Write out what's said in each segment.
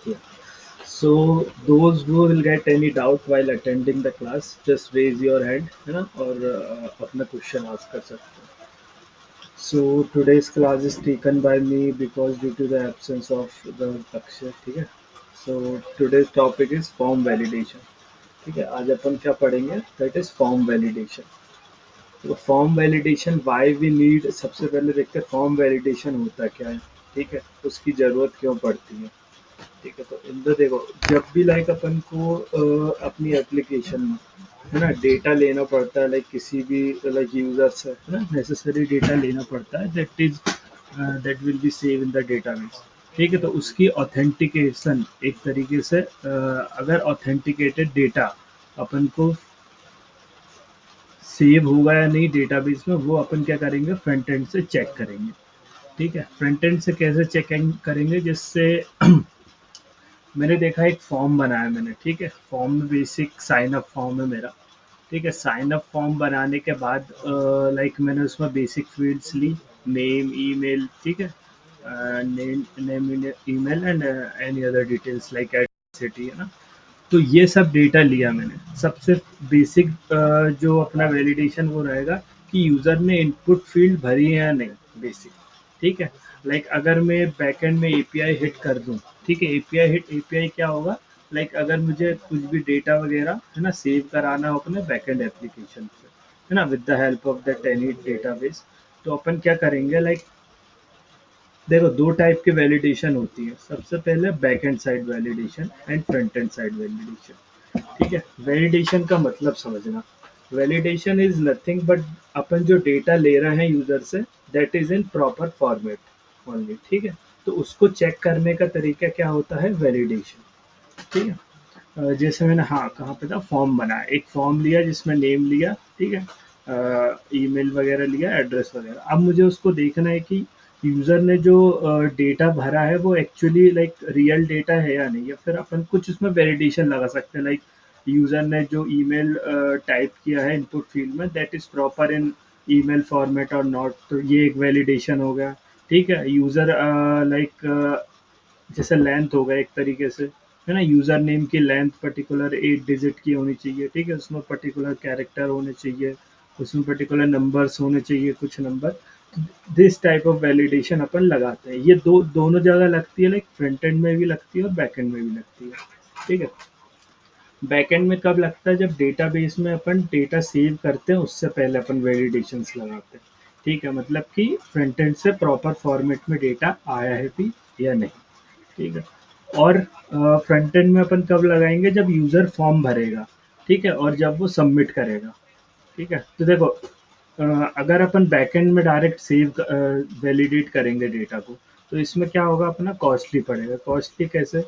किया. So those who will get any doubt while attending the class, just raise your hand, है ना, और अपना क्वेश्चन आस्क कर सकते हैं. So today's class is taken by me because due to the absence of the Akshay, ठीक है. So today's topic is form validation. ठीक है, आज अपन क्या पढ़ेंगे, that is form validation. तो form validation why we need, सबसे पहले देखते हैं फॉर्म वैलिडेशन होता क्या है. ठीक है, उसकी ज़रूरत क्यों पड़ती है. ठीक है, तो इंदर देखो, जब भी लाइक अपन को अपनी एप्लीकेशन में, है ना, डेटा लेना पड़ता है, लाइक किसी भी लाइक यूजर से, है ना, नेसेसरी डेटा लेना पड़ता है, that will B save in the database. ठीक है, तो उसकी ऑथेंटिकेशन एक तरीके से अगर ऑथेंटिकेटेड डेटा अपन को सेव होगा या नहीं डेटाबेस में, वो अपन क्या करेंगे, फ्रंट एंड से चेक करेंगे. ठीक है, फ्रंट एंड से कैसे चेकिंग करेंगे, जिससे मैंने देखा एक फॉर्म बनाया मैंने. ठीक है, फॉर्म में बेसिक साइन अप फॉर्म है मेरा. ठीक है, साइन अप फॉर्म बनाने के बाद लाइक मैंने उसमें बेसिक फील्ड्स ली, नेम, ईमेल. ठीक है, name, email and any other details like city, है ना. तो ये सब डेटा लिया मैंने. सबसे बेसिक जो अपना वैलिडेशन वो रहेगा कि यूज़र ने इनपुट फील्ड भरी है या नहीं, बेसिक. ठीक है, लाइक अगर मैं बैकएंड में एपीआई हिट कर दूं. ठीक है, एपीआई क्या होगा, लाइक अगर मुझे कुछ भी डेटा वगैरह, है ना, सेव कराना हो अपने बैकएंड एप्लीकेशन पे, है ना, with the help of the tenet database, तो अपन क्या करेंगे, लाइक देखो दो टाइप के वैलिडेशन होती है. सबसे पहले back and side validation and front end side validation. ठीक है, वैलिडेशन का मतलब समझना. वैलिडेशन इज नथिंग बट अपन जो डेटा ले रहे हैं यूजर से, that is in proper format only. ठीक है, तो उसको चेक करने का तरीका क्या होता है, वैलिडेशन. ठीक है, जैसे मैंने, हाँ, कहाँ पे था, फॉर्म बनाया, एक फॉर्म लिया जिसमें नेम लिया. ठीक है, ईमेल वगैरह लिया, एड्रेस वगैरह. अब मुझे उसको देखना है कि यूज़र ने जो डेटा भरा है वो एक्चुअली लाइक रियल डेटा है या नहीं, या फिर अपन कुछ उसमें वैलिडेशन लगा सकते हैं, लाइक यूज़र ने जो ईमेल टाइप किया है इनपुट फील्ड में, that is proper in email format और नॉट. तो ये एक वैलिडेशन हो गया. ठीक है, यूज़र लाइक जैसे लेंथ होगा एक तरीके से, है ना, यूज़र नेम की लेंथ पर्टिकुलर 8 डिजिट की होनी चाहिए. ठीक है, उसमें पर्टिकुलर कैरेक्टर होने चाहिए, उसमें पर्टिकुलर नंबर्स होने चाहिए, कुछ number. This type of validation अपन लगाते हैं. ये दोनों जगह लगती है, लाइक फ्रंट एंड में भी लगती है और बैक एंड में भी लगती है. ठीक है, बैक एंड में कब लगता है, जब डेटाबेस में अपन डेटा सेव करते हैं उससे पहले अपन वैलिडेशंस लगाते हैं. ठीक है, मतलब कि फ्रंट एंड से प्रॉपर फॉर्मेट में डेटा आया है भी या नहीं. ठीक है, और फ्रंट एंड में अपन कब लगाएंगे, जब यूज़र फॉर्म भरेगा. ठीक है, और जब वो सबमिट करेगा. ठीक है, तो देखो अगर अपन बैकएंड में डायरेक्ट सेव वैलिडेट करेंगे डेटा को, तो इसमें क्या होगा, अपना कॉस्टली पड़ेगा. कॉस्टली कैसे,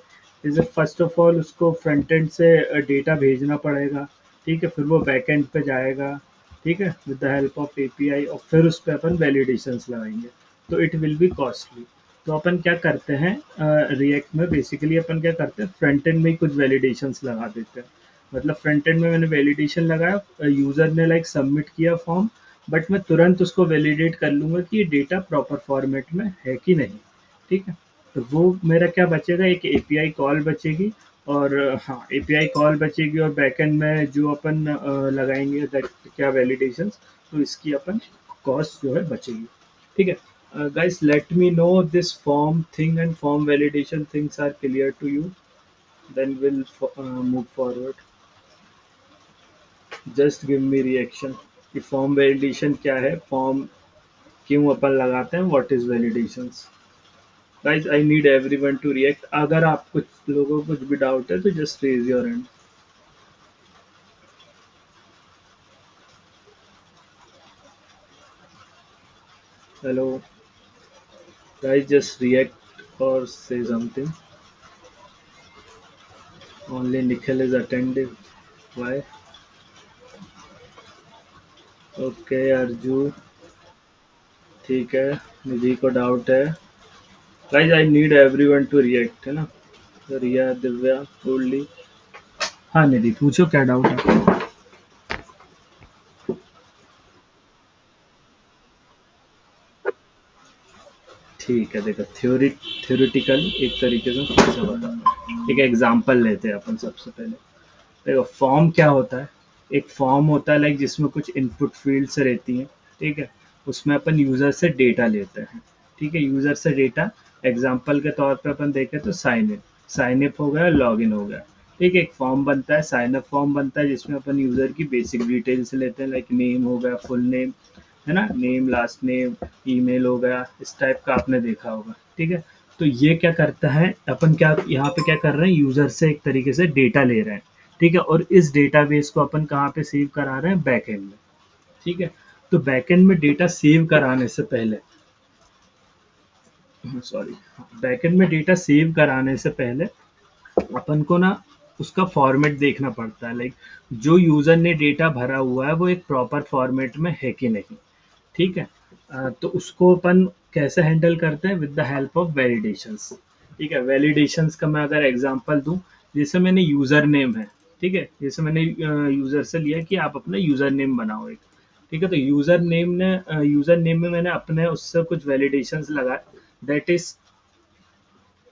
जैसे फर्स्ट ऑफ ऑल उसको फ्रंट एंड से डेटा भेजना पड़ेगा. ठीक है, फिर वो बैकएंड पे जाएगा. ठीक है, with the help of API, और फिर उस पर अपन वैलिडेशंस लगाएंगे. तो इट विल बी कॉस्टली. तो अपन क्या करते हैं, रिएक्ट में बेसिकली अपन क्या करते हैं, फ्रंट एंड में ही कुछ वैलिडेशंस लगा देते हैं. मतलब फ्रंट एंड में मैंने वैलिडेशन लगाया, यूज़र ने लाइक सबमिट किया फॉर्म, बट मैं तुरंत उसको वैलिडेट कर लूँगा कि ये डेटा प्रॉपर फॉर्मेट में है कि नहीं. ठीक है, तो वो मेरा क्या बचेगा, एक एपीआई कॉल बचेगी, और हाँ, एपीआई कॉल बचेगी, और बैकएंड में जो अपन लगाएंगे क्या वैलिडेशंस, तो इसकी अपन कॉस्ट जो है बचेगी. ठीक है, guys, let me know this form thing and form validation things are clear to you, then we'll move forward. Just give me reaction कि फॉर्म वैलिडेशन क्या है, फॉर्म क्यों अपन लगाते हैं, what is validations. Guys, I need everyone to react. अगर आप कुछ लोगों को कुछ भी डाउट है तो just raise your hand. Hello guys, just react or say something. Only Nikhil is attending. Why? Okay Arju, ठीक है. निधि को डाउट है. Guys, I need everyone to react, है ना. रिया, दिव्या, ओनली. हाँ निधि, पूछो क्या डाउट है. ठीक है, देखो थ्योरेटिकल एक तरीके से फिर से बता, एक एग्जांपल लेते हैं अपन सबसे पहले। देखो फॉर्म क्या होता है, एक फॉर्म होता है लाइक जिसमें कुछ इनपुट फील्ड्स रहती हैं, ठीक है, उसमें अपन यूजर से डेटा लेते हैं, ठीक है, यूजर से डेटा, एग्जांपल के तौर पे अपन देखें तो साइन अप हो गया, लॉग इन हो गया, ठीक है, एक फॉर्म बनता है, साइन अप फॉर्म बनता है जिसमें अपन यूजर की बेसिक डिटेल्स लेते हैं, लाइक नेम हो गया, फुल नेम, है ना, नेम, लास्ट नेम, ईमेल हो गया, इस टाइप का आपने देखा होगा, ठीक है। तो ये क्या करता है, अपन क्या यहाँ पे क्या कर रहे हैं, यूजर से एक तरीके से डेटा ले रहे हैं, ठीक है, और इस डेटाबेस को अपन कहाँ पे सेव करा रहे हैं, बैकएंड में, ठीक है। तो बैकएंड में डेटा सेव कराने से पहले, सॉरी, बैकएंड में डेटा सेव कराने से पहले अपन को ना उसका फॉर्मेट देखना पड़ता है, लाइक जो यूजर ने डेटा भरा हुआ है वो एक प्रॉपर फॉर्मेट में है कि नहीं, ठीक है। तो उसको अपन कैसे हैंडल करते हैं, with the help of validations, ठीक है। वैलिडेशंस का मैं अगर एग्जांपल दूं, जैसे मैंने यूजर नेम है, ठीक है, जैसे मैंने यूजर से लिया कि आप अपना यूजर नेम बनाओ एक, ठीक है, तो यूजर नेम में मैंने अपने उससे कुछ वैलिडेशंस लगाए, दैट इज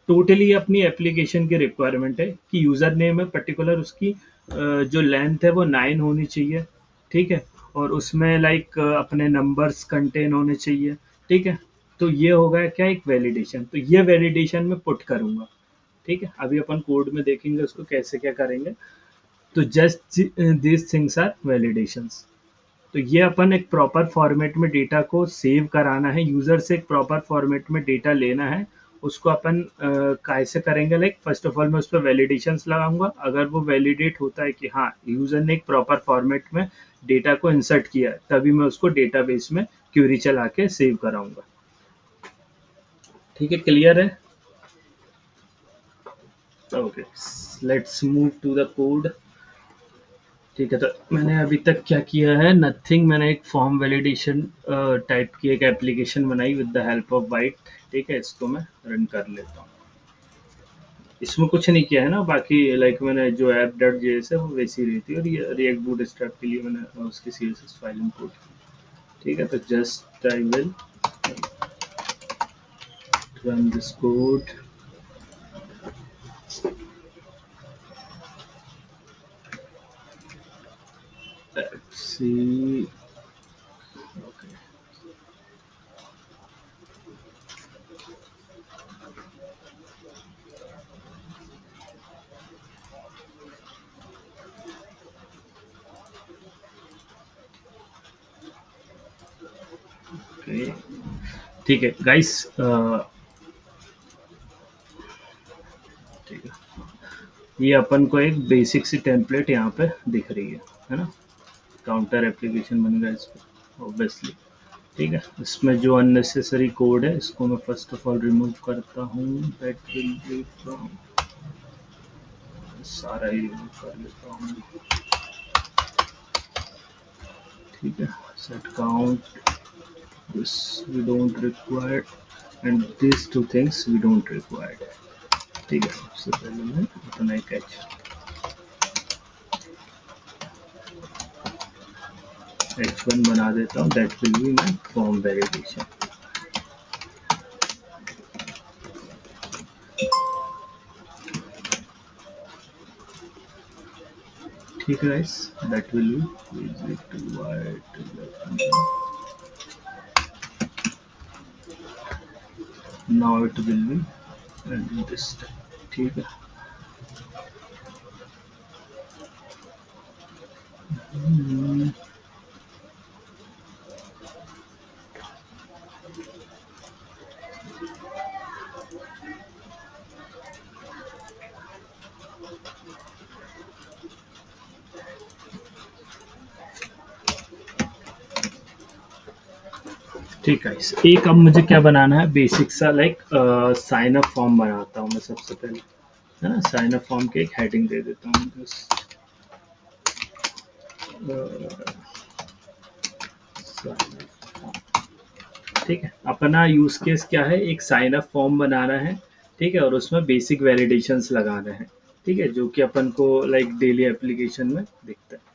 टोटली अपनी एप्लीकेशन की रिक्वायरमेंट है कि यूजर नेम है पर्टिकुलर, उसकी जो लेंथ है वो 9 होनी चाहिए, ठीक है, और उसमें लाइक अपने नंबर्स कंटेन होने चाहिए, ठीक है। तो ये हो गया क्या, एक वैलिडेशन, तो ये वैलिडेशन में पुट करूंगा, ठीक है, अभी अपन कोड में देखेंगे उसको कैसे क्या करेंगे। तो just this things are validations. तो ये अपन एक प्रॉपर फॉर्मेट में डेटा को सेव कराना है, यूजर से एक प्रॉपर फॉर्मेट में डेटा लेना है, उसको अपन कैसे करेंगे, लाइक फर्स्ट ऑफ ऑल मैं उस पर वैलिडेशंस लगाऊंगा, अगर वो वैलिडेट होता है कि हाँ यूजर ने एक प्रॉपर फॉर्मेट में डेटा को इंसर्ट किया है, तभी मैं उसको डेटाबेस में क्वेरी चला के सेव कराऊंगा, ठीक है, क्लियर है। Okay, let's move to the code. ठीक है, तो मैंने अभी तक क्या किया है, नथिंग, मैंने एक फॉर्म वैलिडेशन टाइप की एक एप्लीकेशन बनाई with the help of white, ठीक है, इसको मैं रन कर लेता हूँ। इसमें कुछ नहीं किया है ना, बाकी लाइक मैंने जो ऐप डॉट जेएस है वो वैसी रहती है, और ये रिएक्ट बूट स्ट्रैप के लिए मैंने उसकी सीएसएस फाइल इंपोर्ट की, ठीक है। तो just I will run this code. Let's see, okay, okay, ठीक है गाइस, ठीक है, ये अपन को एक बेसिक सी टेम्पलेट यहाँ पे दिख रही है ना, काउंटर एप्लीकेशन बन गया इस पर ऑब्वियसली, ठीक है। इसमें जो अननेसेसरी कोड है इसको मैं फर्स्ट ऑफ ऑल रिमूव करता हूँ, दैट विल बी फ्रॉम, सारा ही रिमूव कर लेता हूँ, ठीक है। Set count, this we don't require, and this two things we don't require, ठीक है। सबसे पहले मैं अपना एक H1 बना देता हूँ, that will be my form validation, ठीक है guys, that will B easy to write, now it will be and this time, ठीक है। ठीक है, एक अब मुझे क्या बनाना है, बेसिक सा लाइक साइन अप फॉर्म बनाता हूँ मैं सबसे पहले, है ना, साइन अप फॉर्म के एक हेडिंग दे देता हूँ बस, ठीक है। अपना यूज केस क्या है, एक साइन अप फॉर्म बनाना है, ठीक है, और उसमें बेसिक वैलिडेशंस लगाने हैं, ठीक है, जो कि अपन को लाइक डेली एप्लीकेशन में दिखता है।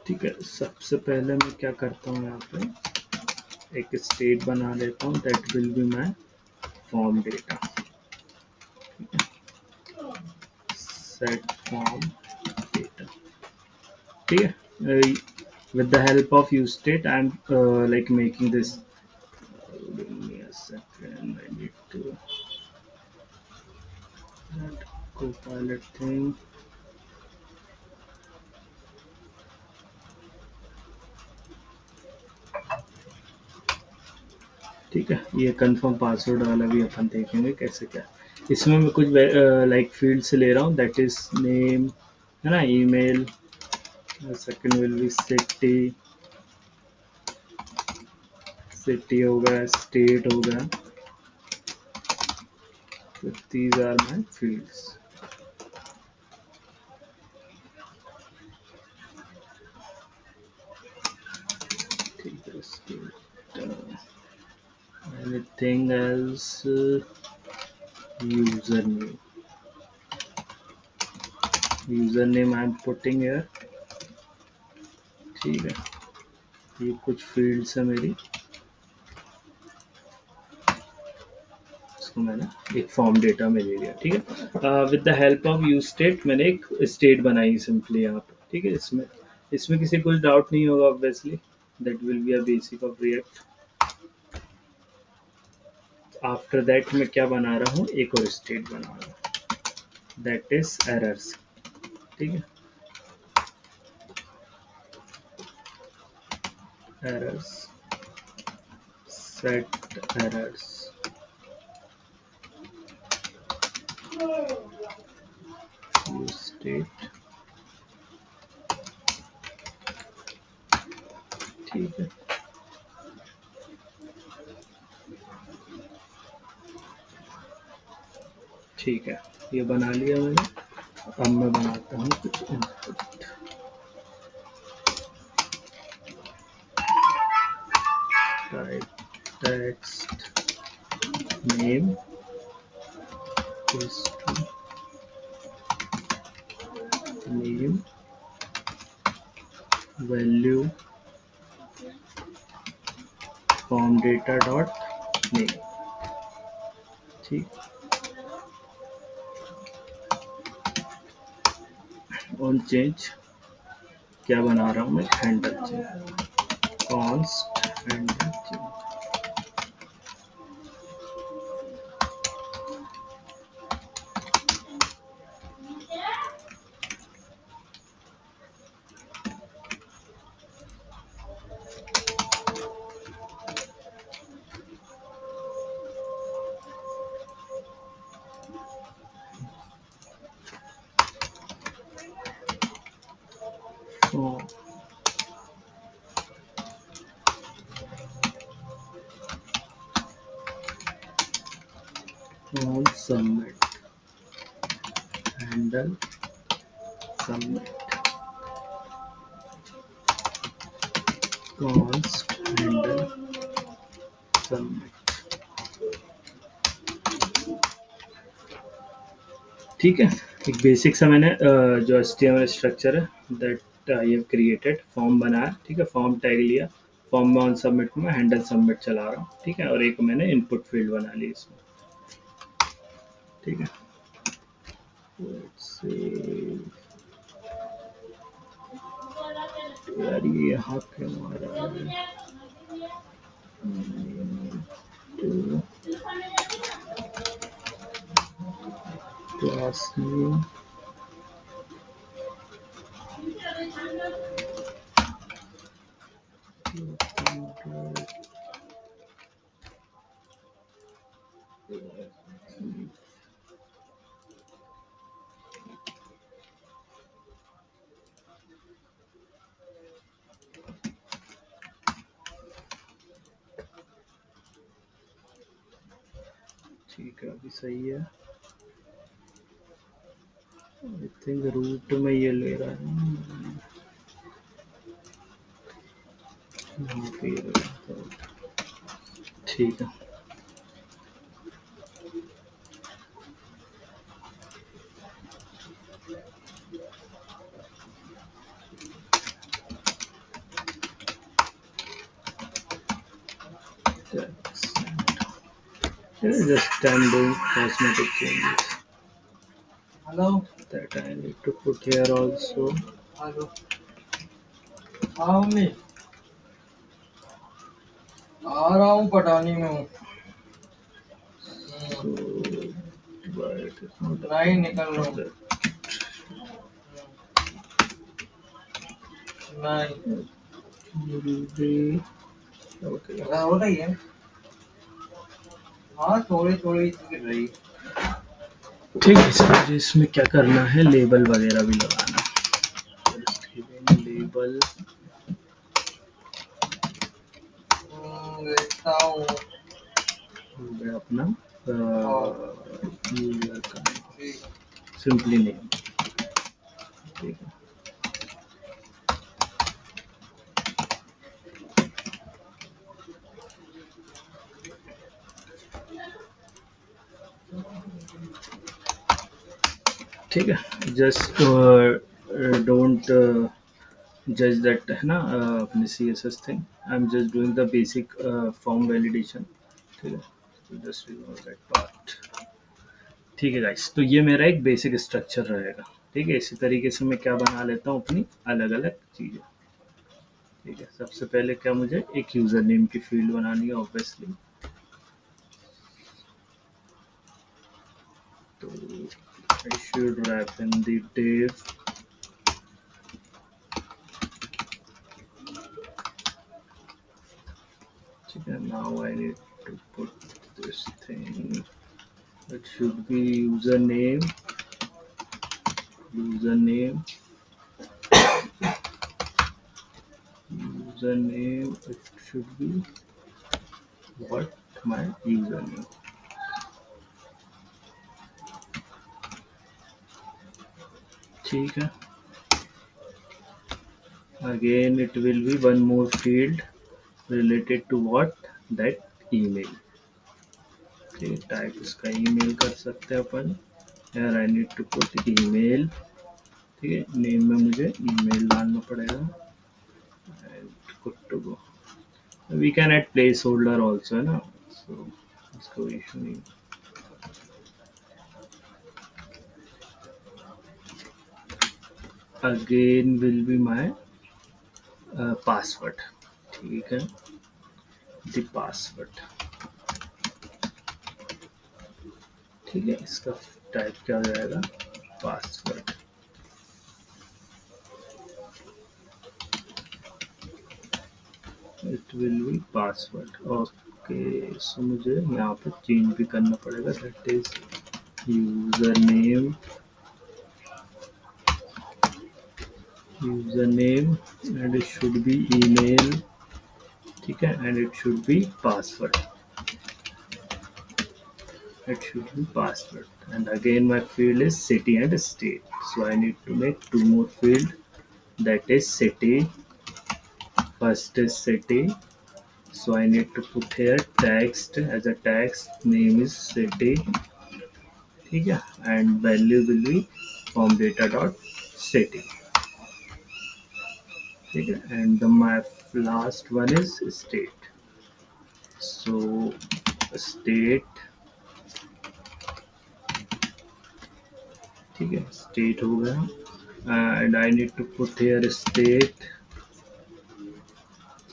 ठीक है, सबसे पहले मैं क्या करता हूँ, यहाँ पे एक स्टेट बना लेता हूँ, that will be my form data. Set form data, ठीक है। With the help of useState, I'm like making this. Give me a second. I need to that Copilot thing. ठीक है, ये कंफर्म पासवर्ड वाला भी अपन देखेंगे कैसे क्या। इसमें मैं कुछ लाइक फील्ड से ले रहा हूँ, दैट इज नेम, है ना, email, second will be city हो गया, स्टेट हो गया, तो these are my fields। ठीक है, state, anything else, username, I am putting here। ठीक है, ये कुछ फील्ड्स है मेरी, इसको मैंने एक फॉर्म डेटा में दे दिया। ठीक है, with the help of use state मैंने एक स्टेट बनाई सिंपली यहाँ पे। ठीक है, इसमें इसमें किसी को डाउट नहीं होगा obviously, that will be a basic of react. After that मैं क्या बना रहा हूँ, एक और स्टेट बना रहा हूँ, दैट इज एरर्स। ठीक है, errors, set errors, use state. ठीक है, ठीक है, ये बना लिया मैंने। अब मैं बनाता हूँ कुछ input, type text name is to name value form data dot name। ठीक, ऑन चेंज क्या बना रहा हूँ मैं, handle change, const handle change. on submit, handle submit, const handle submit। ठीक है, एक बेसिक सा मैंने जो HTML स्ट्रक्चर है that I have created, form बनाया। ठीक है, फॉर्म टैग लिया, फॉर्म में ऑन सबमिट में हैंडल सबमिट चला रहा हूँ। ठीक है, और एक मैंने इनपुट फील्ड बना ली इसमें। ठीक है, यार ये यहाँ क्यों आ रहा है, क्लास नेम, ठीक है, अभी सही है। आई थिंक रूट में ये ले रहा है, ठीक है। Just I'm doing cosmetic changes. Hello. That I need to put here also. Hello. हाँ मम्मी आ रहा हूँ पटानी में हूँ So, but it is not नहीं निकल रहा हूँ that. नहीं Will be okay. हो रही है हाँ थोड़ी थोड़ी गिर रही ठीक है सर, मुझे इसमें क्या करना है, लेबल वगैरह भी लगाना है। लेबल देखता हूँ हो गया अपना यूजर का ठीक सिंपली नेम। ठीक है, ठीक है। जस्ट डोंट जज दैट, है ना, अपने C S S thing. I am just doing the basic form validation. ठीक है, जस्ट इग्नोर दैट पार्ट। ठीक है गाइस, तो ये मेरा एक बेसिक स्ट्रक्चर रहेगा। ठीक है, इसी तरीके से मैं क्या बना लेता हूँ अपनी अलग अलग चीज़ें। ठीक है, सबसे पहले क्या, मुझे एक यूज़र नेम की फील्ड बनानी है ऑब्वियसली। तो I should wrap in the div। ठीक है, now I need to put this thing. It should be user name, it should be what my username। ठीक है, again it will be one more field related to what, that email। ठीक है, type इसका email कर सकते हैं अपन। here I need to put email। ठीक है, नेम में मुझे email डालना पड़ेगा and good to go। we can add placeholder also, है ना, so इसका कोई इशू नहीं। again will be my password। ठीक है, the password। ठीक है, इसका टाइप क्या हो जाएगा, password. It will be password. Okay, so मुझे यहाँ पे चेंज भी करना पड़ेगा, that is user name and it should be email. ठीक है, and it should be password. it should be password and again my field is city and state, so I need to make two more field, that is city। first is city, so I need to put here text, as a text name is city। ठीक है, and value will be form data dot city। ठीक है, and the my last one is state, so state। ठीक है, state हो गया and I need to put here state।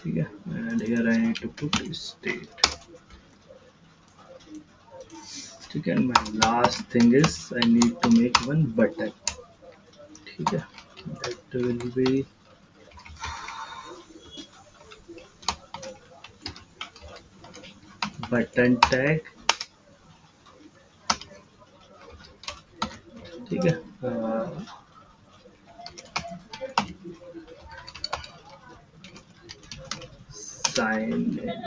ठीक है, and here I need to put state। ठीक है, and my last thing is I need to make one button। ठीक है, that will be button tag। ठीक है, sign in।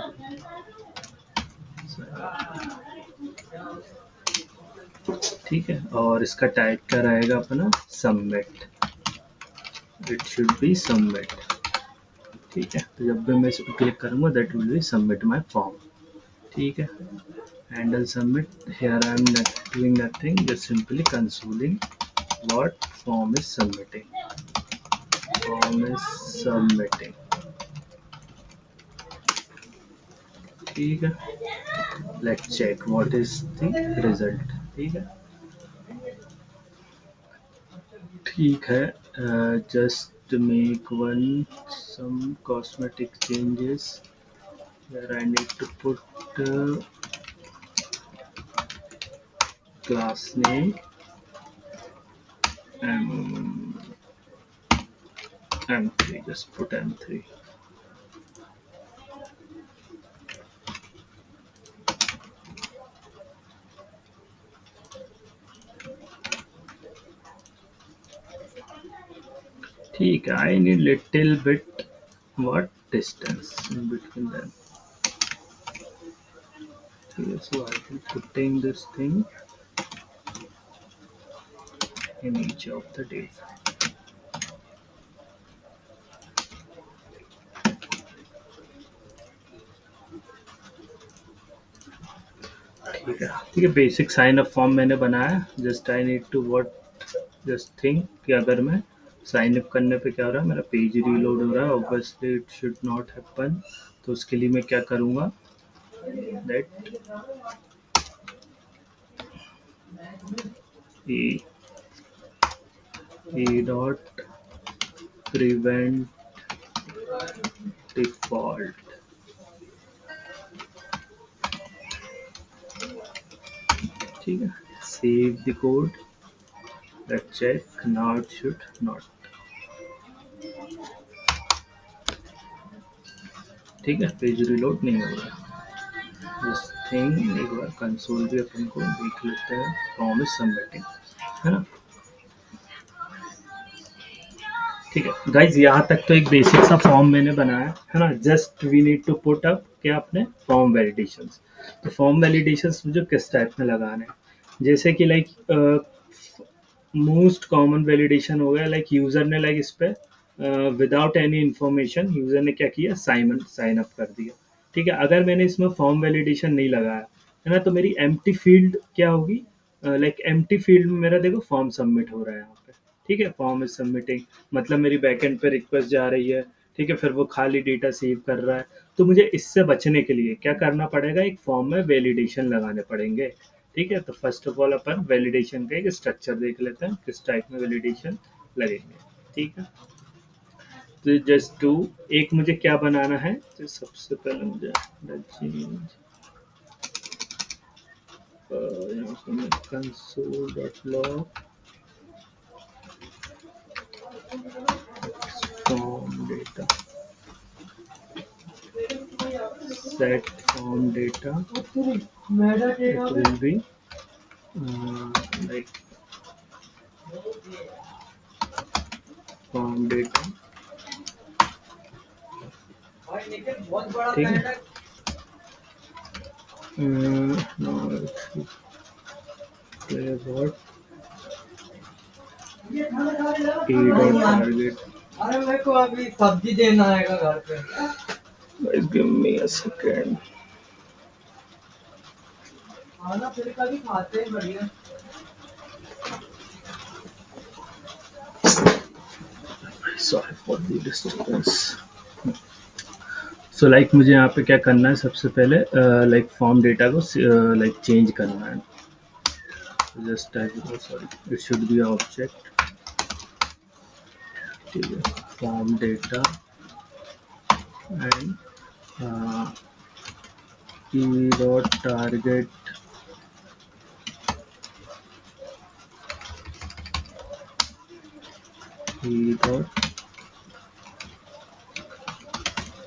ठीक है, और इसका टाइप क्या रहेगा अपना, submit. It should B submit. ठीक है, तो जब भी मैं इस पर क्लिक करूंगा that will be submit my form. ठीक है, handle submit. Here I am doing nothing, just simply consoling what form is submitting। ठीक है, let's check what is the result. ठीक है, ठीक है, just make one some cosmetic changes where I need to put class name M3, just put M3। ठीक है, I need little bit what distance in between them। Okay, so I will putting this thing in each of the days। ठीक है, ठीक है, basic sign up form मैंने बनाया। Just I need to what just think कि अगर मैं sign up करने पे क्या हो रहा है, मेरा पेज रीलोड हो रहा है, obviously it should not happen. तो उसके लिए मैं क्या करूँगा, that e dot prevent default। ठीक है, save the code, let's check now it should not। ठीक है, पेज रिलोड नहीं हो रहा। दिस थिंग एक बार कंसोल भी अपन को देख लेते हैं, फॉर्म इज सबमिटिंग, है ना। ठीक है गाइज, यहाँ तक तो एक बेसिक सा फॉर्म मैंने बनाया है ना। Just we need to put up क्या अपने फॉर्म वैलिडेशंस। तो फॉर्म वैलिडेशंस मुझे किस टाइप में लगाने हैं, जैसे कि लाइक मोस्ट कॉमन वैलिडेशन हो गया, लाइक यूजर ने लाइक इस पे विदाउट एनी इंफॉर्मेशन यूजर ने क्या किया, साइन अप कर दिया। ठीक है, अगर मैंने इसमें फॉर्म वैलिडेशन नहीं लगाया है ना, तो मेरी एम्प्टी फील्ड क्या होगी, लाइक एम्प्टी फील्ड में मेरा देखो फॉर्म सबमिट हो रहा है यहाँ पे। ठीक है, फॉर्म इज सबमिटिंग, मतलब मेरी बैकएंड पे रिक्वेस्ट जा रही है। ठीक है, फिर वो खाली डेटा सेव कर रहा है। तो मुझे इससे बचने के लिए क्या करना पड़ेगा, एक फॉर्म में वैलिडेशन लगाने पड़ेंगे। ठीक है, तो first of all upon validation का एक स्ट्रक्चर देख लेते हैं, किस टाइप में वैलिडेशन लगेंगे। ठीक है, तो जस्ट टू एक मुझे क्या बनाना है, तो सबसे पहले मुझे यहाँ पे मैं console.log form data, set form data, it will be like form data। ठीक है, now play about target। अरे मेरे को अभी सब्जी देना आएगा घर पे। Guys, give me a second। खाना फिर कभी खाते हैं बढ़िया। Sorry for the disturbance। So like मुझे यहाँ पे क्या करना है, सबसे पहले लाइक फॉर्म डेटा को लाइक चेंज करना है। Just type, sorry, it should B object. ठीक है, form data and E dot target E dot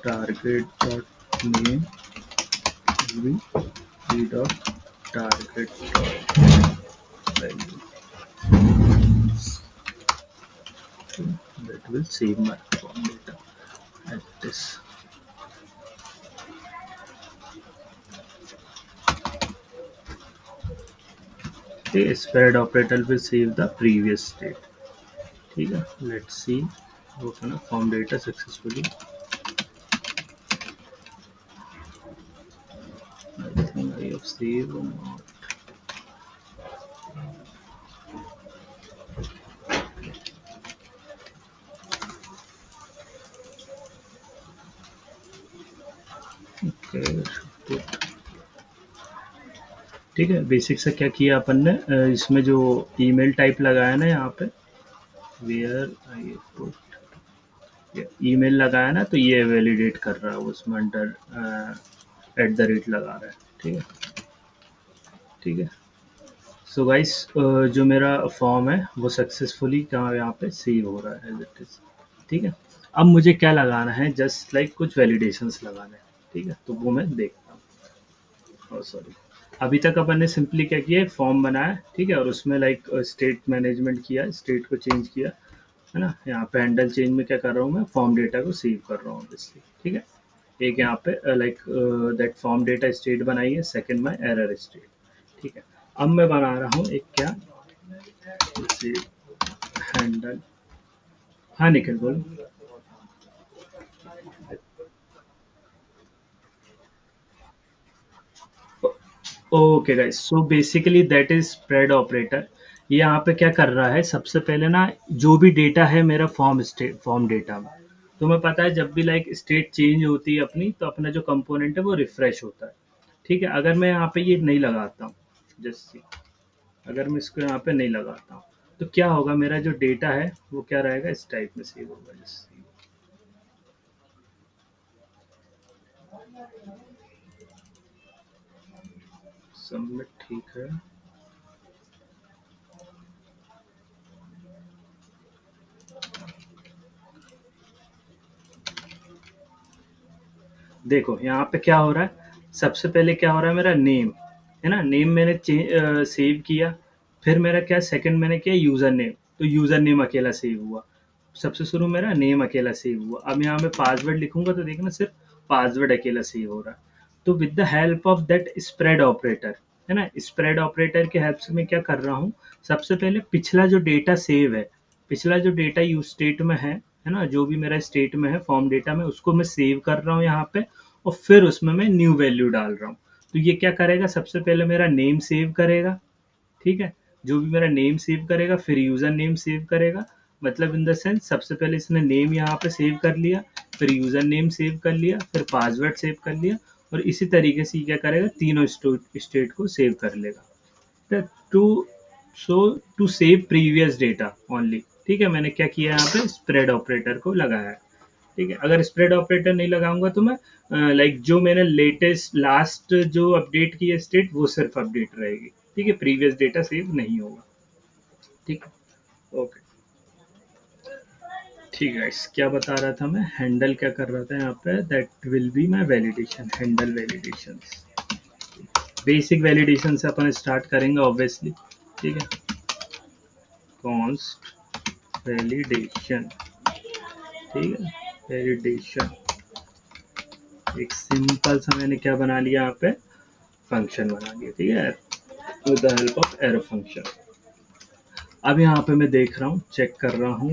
target dot name will be e dot target dot value। Okay, that will save my form data at this। Okay, spread operator will save the previous state। ठीक है, let's see open a form data successfully। I think I have saved or not। Okay, should ठीक है, basic से क्या किया अपन ने, इसमें जो ईमेल टाइप लगाया ना यहाँ पे, वेयर आई पुट ईमेल लगाया ना, तो ये वैलिडेट कर रहा है उसमें अंडर @ लगा रहा है। ठीक है, ठीक है। सो गाइस, जो मेरा फॉर्म है वो सक्सेसफुली कहाँ यहाँ पे सेव हो रहा है एज इट इज। ठीक है, अब मुझे क्या लगाना है, जस्ट लाइक कुछ वैलिडेशंस लगाने हैं। ठीक है, तो वो मैं देखता हूँ। सॉरी, अभी तक अपन ने सिंपली क्या किया, फॉर्म बनाया, ठीक है, और उसमें लाइक स्टेट मैनेजमेंट किया, स्टेट को चेंज किया, है ना। यहाँ पे हैंडल चेंज में क्या कर रहा हूँ मैं, फॉर्म डेटा को सेव कर रहा हूँ ऑब्वियसली। ठीक है, एक यहाँ पे like that form data state बनाई है, सेकंड में एरर स्टेट। ठीक है, अब मैं बना रहा हूँ एक क्या, हैंडल। हाँ निखिल बोलो। Okay guys, so basically that is spread operator. ये यहाँ पे क्या कर रहा है, सबसे पहले ना जो भी डेटा है मेरा फॉर्म डेटा में, तुम्हें पता है जब भी लाइक स्टेट चेंज होती है अपनी, तो अपना जो कंपोनेंट है वो रिफ्रेश होता है। ठीक है, अगर मैं यहाँ पे ये नहीं लगाता हूँ, जस्ट अगर मैं इसको यहाँ पे नहीं लगाता हूँ, तो क्या होगा, मेरा जो डेटा है वो क्या रहेगा, इस टाइप में सेव होगा। जस्ट सबमिट, ठीक है। देखो यहाँ पे क्या हो रहा है, सबसे पहले क्या हो रहा है, मेरा नेम है ना, नेम मैंने सेव किया। फिर मेरा क्या, सेकंड मैंने किया यूजर नेम, तो यूजर नेम अकेला सेव हुआ। सबसे शुरू मेरा नेम अकेला सेव हुआ। अब यहाँ मैं पासवर्ड लिखूंगा तो देखना सिर्फ पासवर्ड अकेला सेव हो रहा है। तो with the help of that spread operator, है ना, स्प्रेड ऑपरेटर के हेल्प से मैं क्या कर रहा हूँ, सबसे पहले पिछला जो डेटा सेव है, पिछला जो डेटा यूज स्टेट में है ना, जो भी मेरा स्टेट में है फॉर्म डेटा में, उसको मैं सेव कर रहा हूँ यहाँ पे, और फिर उसमें मैं न्यू वैल्यू डाल रहा हूँ। तो ये क्या करेगा, सबसे पहले मेरा नेम सेव करेगा। ठीक है, जो भी मेरा नेम सेव करेगा, फिर यूजर नेम सेव करेगा। मतलब इन द सेंस, सबसे पहले इसने नेम यहाँ पे सेव कर लिया, फिर यूजर नेम सेव कर लिया, फिर पासवर्ड सेव कर लिया, और इसी तरीके से ये क्या करेगा, तीनों स्टेट को सेव कर लेगा। To so to save previous data only. ठीक है, मैंने क्या किया यहाँ पे, स्प्रेड ऑपरेटर को लगाया है। ठीक है, अगर स्प्रेड ऑपरेटर नहीं लगाऊंगा तो मैं लाइक जो मैंने लेटेस्ट लास्ट जो अपडेट की है स्टेट, वो सिर्फ अपडेट रहेगी। ठीक है, प्रीवियस डेटा सेव नहीं होगा। ठीक है, ओके। ठीक है, क्या बता रहा था मैं, हैंडल क्या कर रहा था यहाँ पे, that will be my validation, handle validation. Basic validation से अपन स्टार्ट करेंगे ऑब्वियसली। ठीक है, कॉन्स्ट वैलिडेशन। ठीक है, वैलिडेशन एक सिंपल सा मैंने क्या बना लिया यहाँ पे, फंक्शन बना लिया। ठीक है, with the help of arrow function. अब यहाँ पे मैं देख रहा हूँ, चेक कर रहा हूँ,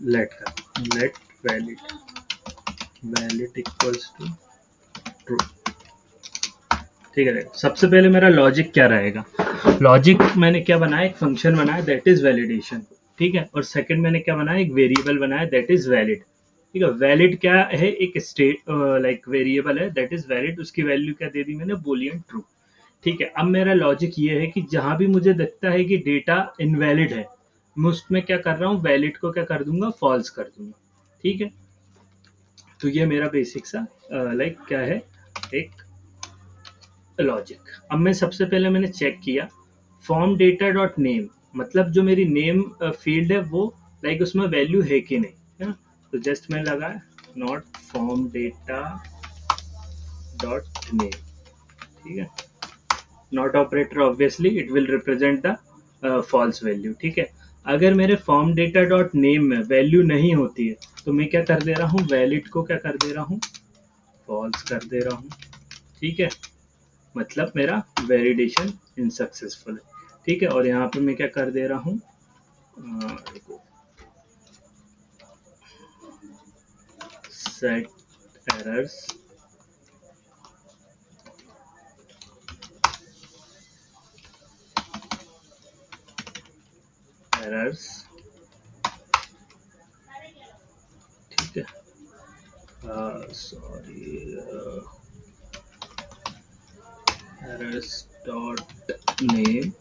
let valid, valid equals to true. ठीक है, सबसे पहले मेरा लॉजिक क्या रहेगा, लॉजिक मैंने क्या बनाया, एक फंक्शन बनाया दैट इज वैलिडेशन। ठीक है, और सेकंड मैंने क्या बनाया, एक वेरिएबल बनाया दैट इज वैलिड। ठीक है, वैलिड क्या है, एक स्टेट लाइक वेरिएबल है दैट इज वैलिड, उसकी वैल्यू क्या दे दी मैंने, बोलियन ट्रू। ठीक है, अब मेरा लॉजिक ये है कि जहां भी मुझे दिखता है कि डेटा इनवैलिड है, मैं उसमें क्या कर रहा हूँ, वैलिड को क्या कर दूंगा, फॉल्स कर दूंगा। ठीक है, तो ये मेरा बेसिक सा लाइक क्या है, एक लॉजिक। अब मैं सबसे पहले मैंने चेक किया फॉर्म डेटा डॉट नेम, मतलब जो मेरी नेम फील्ड है वो लाइक उसमें वैल्यू है कि नहीं, है ना। तो जस्ट मैं लगा not form data dot name. ठीक है, not operator obviously it will represent the false value. ठीक है, अगर मेरे फॉर्म डेटा डॉट नेम में वैल्यू नहीं होती है, तो मैं क्या कर दे रहा हूँ, वैलिड को क्या कर दे रहा हूँ, फॉल्स कर दे रहा हूँ। ठीक है, मतलब मेरा वैलिडेशन इनसक्सेसफुल है। ठीक है, और यहाँ पे मैं क्या कर दे रहा हूँ, सेट एरर्स, एरर्स। ठीक है, sorry, errors dot name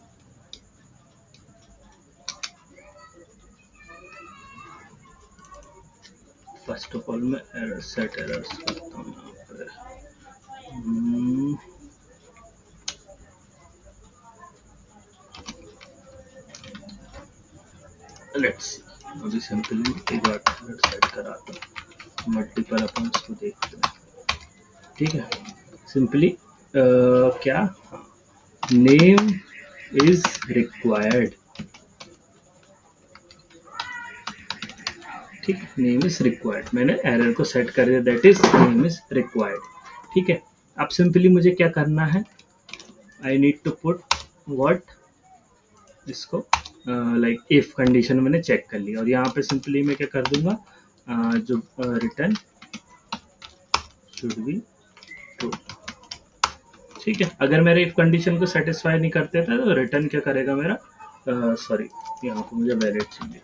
first of all मैं एरर सेट एरर्स करता हूँ यहाँ पे। लेट्स अभी सिंपली एक बार सेट कराता हूँ, मल्टीपल अपन इसको देखते हैं। ठीक है, सिंपली क्या नेम इज रिक्वायर्ड। ठीक है, नेम इज रिक्वायर्ड, मैंने एरर को सेट कर दिया, that is name is required. ठीक है, अब सिंपली मुझे क्या करना है, I need to put what, इसको लाइक इफ कंडीशन मैंने चेक कर ली, और यहाँ पे सिंपली मैं क्या कर दूंगा, जो रिटर्न शुड बी ट्रू। ठीक है, अगर मेरे इफ कंडीशन को सेटिस्फाई नहीं करते थे तो रिटर्न क्या करेगा मेरा, सॉरी यहाँ पे मुझे वैलिड चाहिए।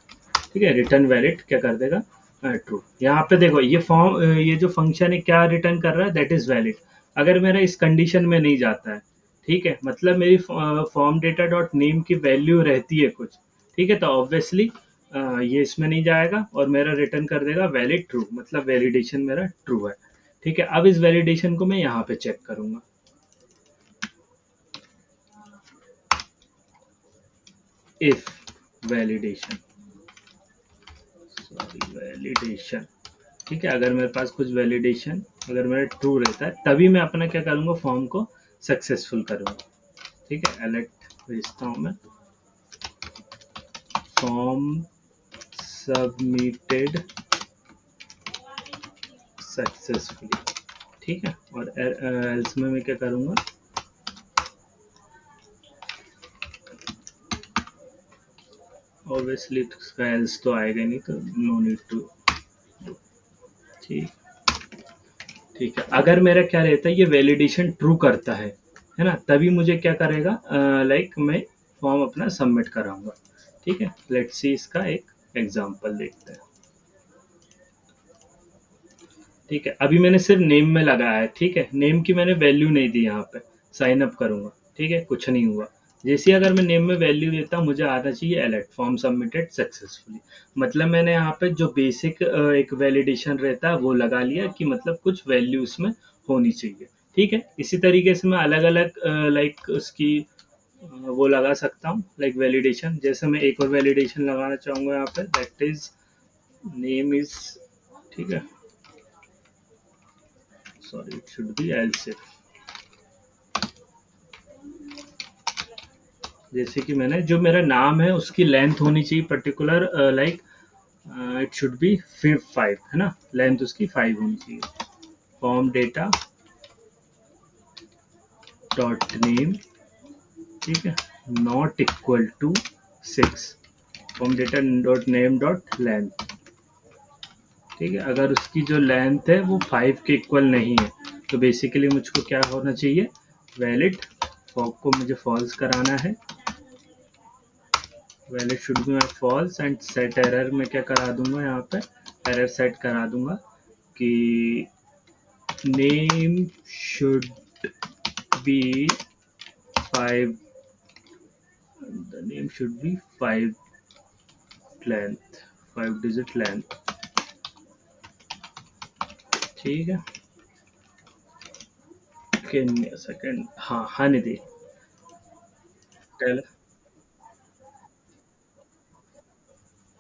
ठीक है, रिटर्न वैलिड क्या कर देगा, ट्रू। यहाँ पे देखो ये फॉर्म, ये जो फंक्शन है क्या रिटर्न कर रहा है, दैट इज वैलिड। अगर मेरा इस कंडीशन में नहीं जाता है, ठीक है, मतलब मेरी फॉर्म डेटा डॉट नेम की वैल्यू रहती है कुछ, ठीक है, तो ऑब्वियसली ये इसमें नहीं जाएगा और मेरा रिटर्न कर देगा वैलिड ट्रू, मतलब वैलिडेशन मेरा ट्रू है। ठीक है, अब इस वैलिडेशन को मैं यहाँ पे चेक करूंगा, if validation, सॉरी वैलिडेशन। ठीक है, अगर मेरे पास कुछ वैलिडेशन अगर मेरा ट्रू रहता है तभी मैं अपना क्या करूंगा, फॉर्म को सक्सेसफुल करूंगा। ठीक है, अलर्ट भेजता हूं मैं, फॉर्म सबमिटेड सक्सेसफुली। ठीक है, और एल्स में मैं क्या करूंगा, ऑब्वियसली इसका एल्स तो आएगा नहीं, तो नो नीड टू डू। ठीक है, अगर मेरा क्या रहता है, ये वैलिडेशन ट्रू करता है ना, तभी मुझे क्या करेगा, लाइक मैं फॉर्म अपना सबमिट कराऊंगा। ठीक है, लेट्स सी इसका एक एग्जांपल देखते हैं। ठीक है, अभी मैंने सिर्फ नेम में लगाया है। ठीक है, नेम की मैंने वैल्यू नहीं दी, यहाँ पे साइन अप करूंगा। ठीक है, कुछ नहीं हुआ। जैसे अगर मैं नेम में वैल्यू देता, मुझे आना चाहिए अलर्ट फॉर्म सबमिटेड सक्सेसफुली, मतलब मैंने यहाँ पे जो बेसिक एक वैलिडेशन रहता है वो लगा लिया कि मतलब कुछ वैल्यू इसमें होनी चाहिए। ठीक है, इसी तरीके से मैं अलग अलग लाइक उसकी वो लगा सकता हूँ, लाइक वैलिडेशन। जैसे मैं एक और वैलिडेशन लगाना चाहूंगा यहाँ पे, दैट इज नेम इज, ठीक है, sorry it should B else if. जैसे कि मैंने जो मेरा नाम है उसकी लेंथ होनी चाहिए particular, like it should be 5 है ना, लेंथ उसकी 5 होनी चाहिए। फॉर्म डेटा डॉट नेम, ठीक है, not equal to 6, form data dot name dot length. ठीक है, अगर उसकी जो लेंथ है वो 5 के इक्वल नहीं है तो बेसिकली मुझको क्या होना चाहिए, वैलिड, फॉर्म को मुझे फॉल्स कराना है, valid should be my false, and set error में क्या करा दूंगा, यहाँ पे एरर सेट करा दूंगा कि name should be 5, the name should be 5 length, 5 digit length। ठीक है, सेकंड, हाँ हाँ Nidhi tell,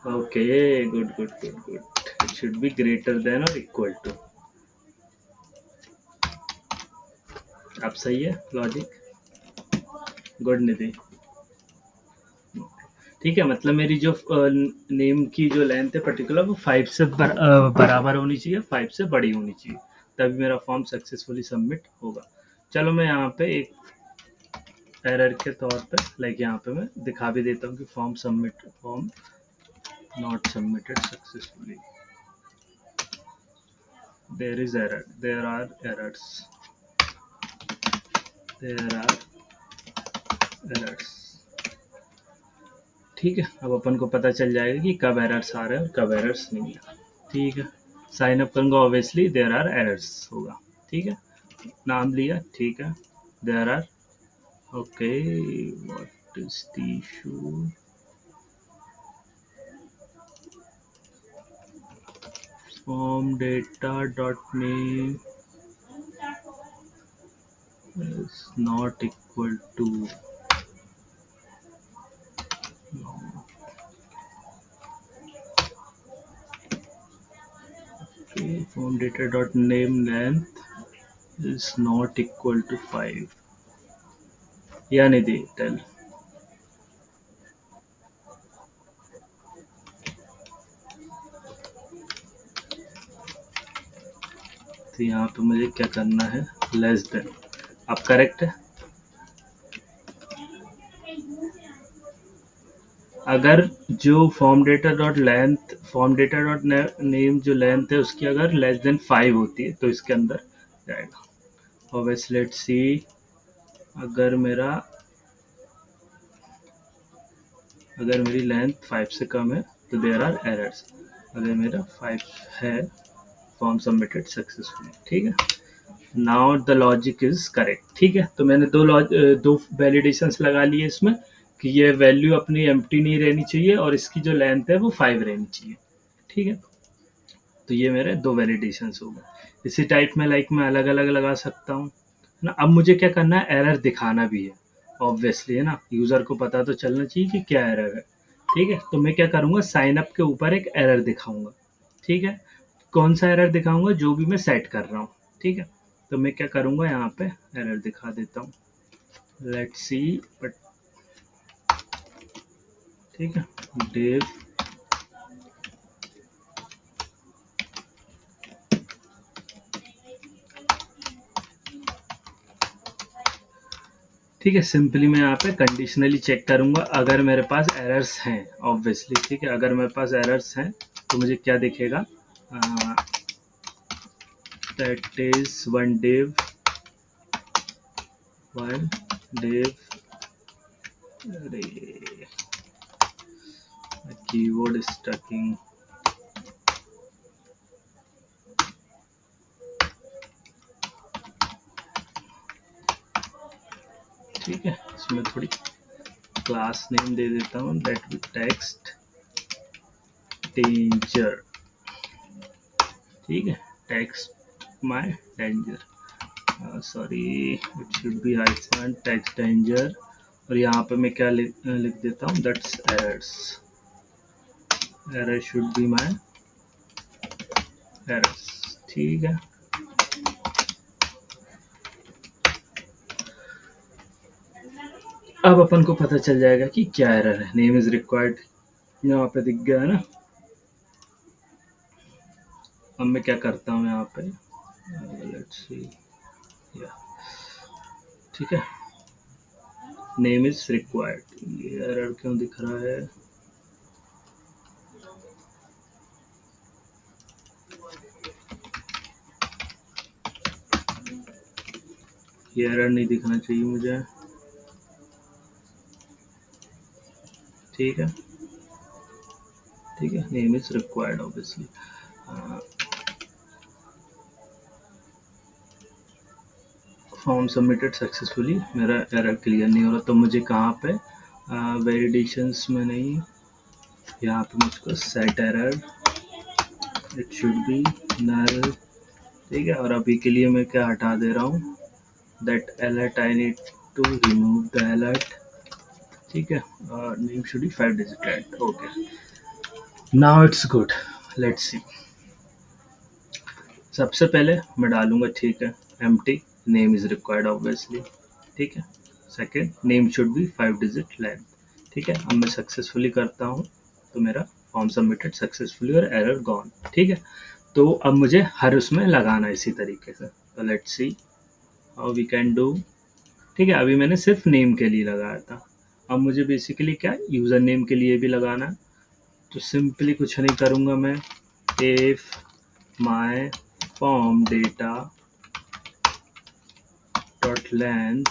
okay, good good good good, it should be greater than or equal to. अब सही है लॉजिक, गुड निधि। ठीक है, मतलब मेरी जो नेम की जो लेंथ है पर्टिकुलर वो 5 से बराबर होनी चाहिए, 5 से बड़ी होनी चाहिए, तभी मेरा फॉर्म सक्सेसफुली सबमिट होगा। चलो मैं यहाँ पे एक एरर के तौर पे लाइक यहाँ पे मैं दिखा भी देता हूँ कि form not submitted successfully, there is error, there are errors, there are errors. ठीक है, अब अपन को पता चल जाएगा कि कब एरर्स आ रहे हैं और कब एरर्स नहीं है। ठीक है, साइन अप करूंगा, ऑब्वियसली देयर आर एरर्स होगा। ठीक है, नाम लिया, ठीक है, there are Okay, what is the issue? Form data dot name is not equal to no. Okay, form data dot name length is not equal to 5. Yeah, Nidhi, tell. तो यहाँ पे मुझे क्या करना है, लेस देन. अब correct है. अगर जो फॉर्म डेटा डॉट नेम जो लेंथ है उसकी अगर लेस देन 5 होती है तो इसके अंदर जाएगा. ऑब्वियसली लेट्स सी, अगर मेरा अगर मेरी लेंथ 5 से कम है तो देयर आर एरर्स. अगर मेरा 5 है, फॉर्म सबमिटेड सक्सेसफुली. ठीक है, now the logic is correct. ठीक है, तो मैंने दो वैलिडेशंस लगा लिए इसमें कि ये वैल्यू अपनी एम्प्टी नहीं रहनी चाहिए और इसकी जो लेंथ है वो 5 रहनी चाहिए. ठीक है, तो ये मेरे दो वैलिडेशंस हो गए. इसी टाइप में लाइक मैं अलग अलग लगा सकता हूँ ना. अब मुझे क्या करना है, एरर दिखाना भी है ऑब्वियसली, है ना. यूजर को पता तो चलना चाहिए कि क्या एरर है. ठीक है, तो मैं क्या करूँगा, साइन अप के ऊपर एक एरर दिखाऊंगा. ठीक है, कौन सा एरर दिखाऊंगा, जो भी मैं सेट कर रहा हूँ. ठीक है, तो मैं क्या करूँगा, यहाँ पे एरर दिखा देता हूँ. लेट्स सी, बट ठीक है, div. ठीक है, सिंपली मैं यहाँ पे कंडीशनली चेक करूंगा अगर मेरे पास एरर्स हैं ऑब्वियसली. ठीक है, अगर मेरे पास एरर्स हैं तो मुझे क्या दिखेगा, दैट इज वन div. अरे कीवर्ड स्टकिंग. ठीक है, इसमें थोड़ी क्लास नेम दे देता हूँ, दैट विद टेक्स्ट डेंजर. ठीक है, text my danger, sorry, it should B hyphen text danger. और यहाँ पे मैं क्या लिख देता हूँ, that's errors. Error should be my errors. ठीक है, अब अपन को पता चल जाएगा कि क्या एरर है. नेम इज रिक्वायर्ड यहाँ पे दिख गया है ना. अब मैं क्या करता हूँ यहाँ पे, लेट्स सी, ठीक है, नेम इज रिक्वायर्ड. ये एरर क्यों दिख रहा है, ये एरर नहीं दिखना चाहिए मुझे. ठीक है, ठीक है, name is required obviously. Form submitted successfully, मेरा एरर क्लियर नहीं हो रहा. तो मुझे कहाँ पे, वैलिडेशंस में नहीं, यहाँ पे मुझको set error, it should be null. ठीक है, और अभी के लिए मैं क्या हटा दे रहा हूँ, that alert I need to remove the alert. ठीक है, name should be 5 digit. Okay, now it's good. Let's see, सबसे पहले मैं डालूंगा, ठीक है, empty name is required obviously. ठीक है, second, name should be 5 digit length. ठीक है, अब मैं सक्सेसफुली करता हूँ तो मेरा फॉर्म सबमिटेड सक्सेसफुली और एरर गॉन. ठीक है, तो अब मुझे हर उसमें लगाना है इसी तरीके से. तो let's see how we can do. ठीक है, अभी मैंने सिर्फ नेम के लिए लगाया था, अब मुझे बेसिकली क्या, यूज़र नेम के लिए भी लगाना है. तो सिंपली कुछ नहीं करूँगा मैं, if my form data dot length,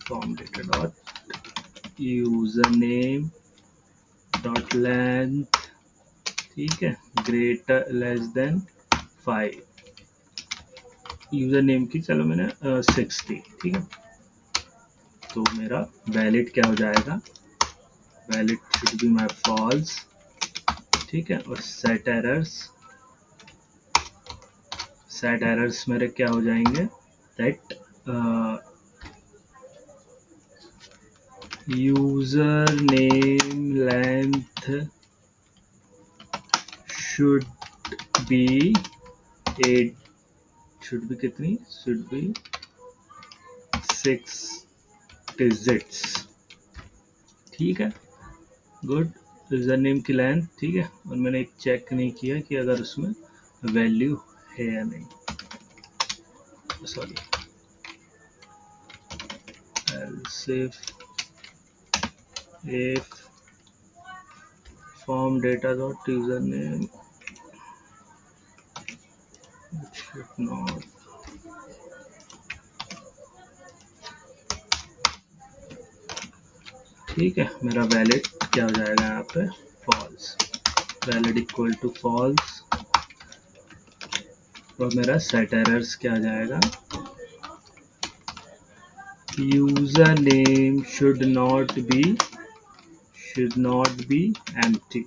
form data dot user name dot length, ठीक है, greater less than 5. User name की चलो मैंने 60. ठीक है, तो मेरा वैलिड क्या हो जाएगा, valid should be my false, ठीक है। और सेट एरर्स मेरे क्या हो जाएंगे, that user name length should be 8, should be कितनी, शुड बी 6 डिजिट्स, ठीक है। गुड, यूजर नेम की लेंथ, ठीक है। और मैंने एक चेक नहीं किया कि अगर उसमें वैल्यू है या नहीं, sorry, if form data dot username should not, ठीक है। मेरा वैलिड क्या हो जाएगा यहाँ पे, false, valid equal to false. और मेरा सेट एरर्स क्या आ जाएगा, user name should not be empty,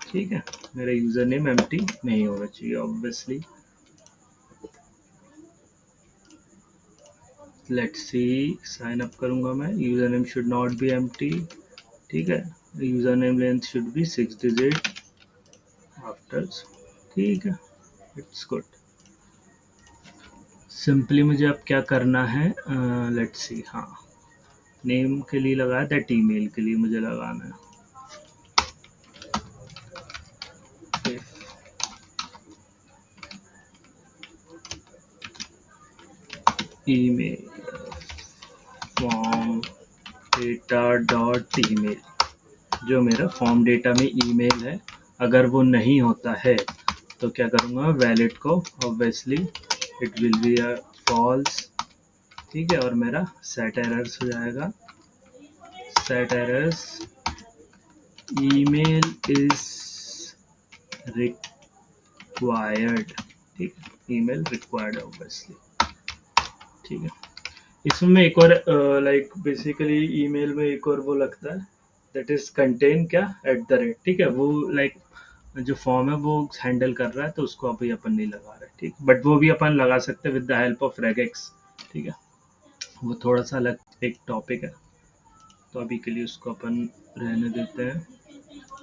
ठीक है। मेरा यूजर नेम एम्प्टी नहीं होना चाहिए obviously. Let's see, sign up करूंगा मैं, user name should not be empty, ठीक है। User name length should be 6 digit after, ठीक है, इट्स गुड। सिंपली मुझे अब क्या करना है, लेट्स सी, हाँ, नेम के लिए लगाया, दैट ईमेल के लिए मुझे लगाना है, email form data dot email, जो मेरा फॉर्म डेटा में ईमेल है, अगर वो नहीं होता है तो क्या करूँगा, वैलिड को obviously it will be a false, ठीक है। और मेरा सेट एरर्स हो जाएगा, set errors email is required, ठीक है, ईमेल रिक्वायर्ड ऑब्वियसली, ठीक है। इसमें एक और लाइक बेसिकली ईमेल में एक और वो लगता है, दैट इज कंटेन क्या @ ठीक है, वो लाइक जो फॉर्म है वो हैंडल कर रहा है, तो उसको अभी अपन नहीं लगा रहे, ठीक, बट वो भी अपन लगा सकते हैं with the help of regex, ठीक है। वो थोड़ा सा अलग एक टॉपिक है, तो अभी के लिए उसको अपन रहने देते हैं।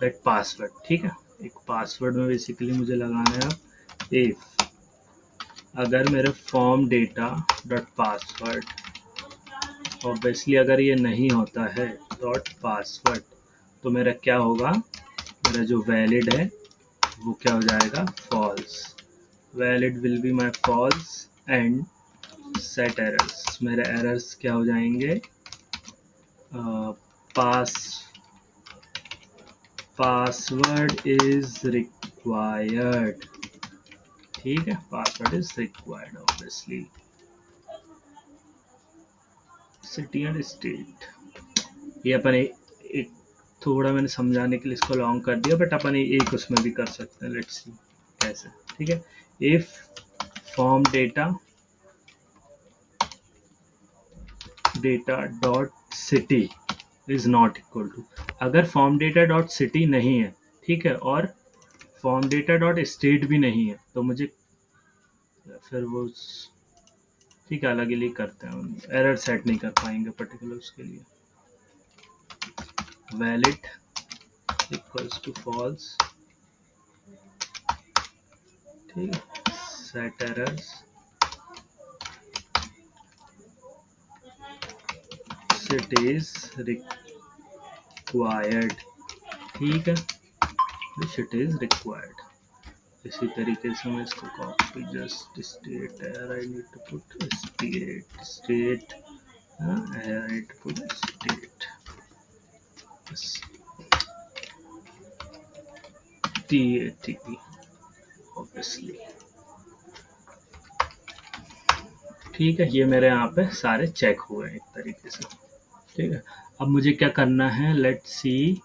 दैट पासवर्ड, ठीक है, एक पासवर्ड में बेसिकली मुझे लगाना है अब इफ, अगर मेरे form data dot password, obviously अगर ये नहीं होता है डॉट पासवर्ड, तो मेरा क्या होगा, मेरा जो वैलिड है वो क्या हो जाएगा, false, valid will be my false and set errors, मेरे एरर्स क्या हो जाएंगे, पासवर्ड इज रिक्वायर्ड, ठीक है, password is required obviously, city and state, ये अपन एक थोड़ा मैंने समझाने के लिए इसको लॉन्ग कर दिया, बट अपन एक उसमें भी कर सकते हैं, लेट्स सी कैसे, ठीक है। If form data dot city is not equal to, अगर फॉर्म डेटा डॉट सिटी नहीं है, ठीक है, और फॉर्म डेटा डॉट स्टेट भी नहीं है, तो मुझे फिर वो, ठीक है, अलग ही करते हैं, एरर सेट नहीं कर पाएंगे पर्टिकुलर उसके लिए, वैलिड इक्वल्स टू फॉल्स, ठीक है, set errors city is required, ठीक है, इट इज रिक्वायर्ड। इसी तरीके से मैं इसको copy, just state here I need to put state I need to put state TAT obviously, ठीक है। ये मेरे यहाँ पे सारे चेक हुए हैं एक तरीके से, ठीक है। अब मुझे क्या करना है, लेट्स सी,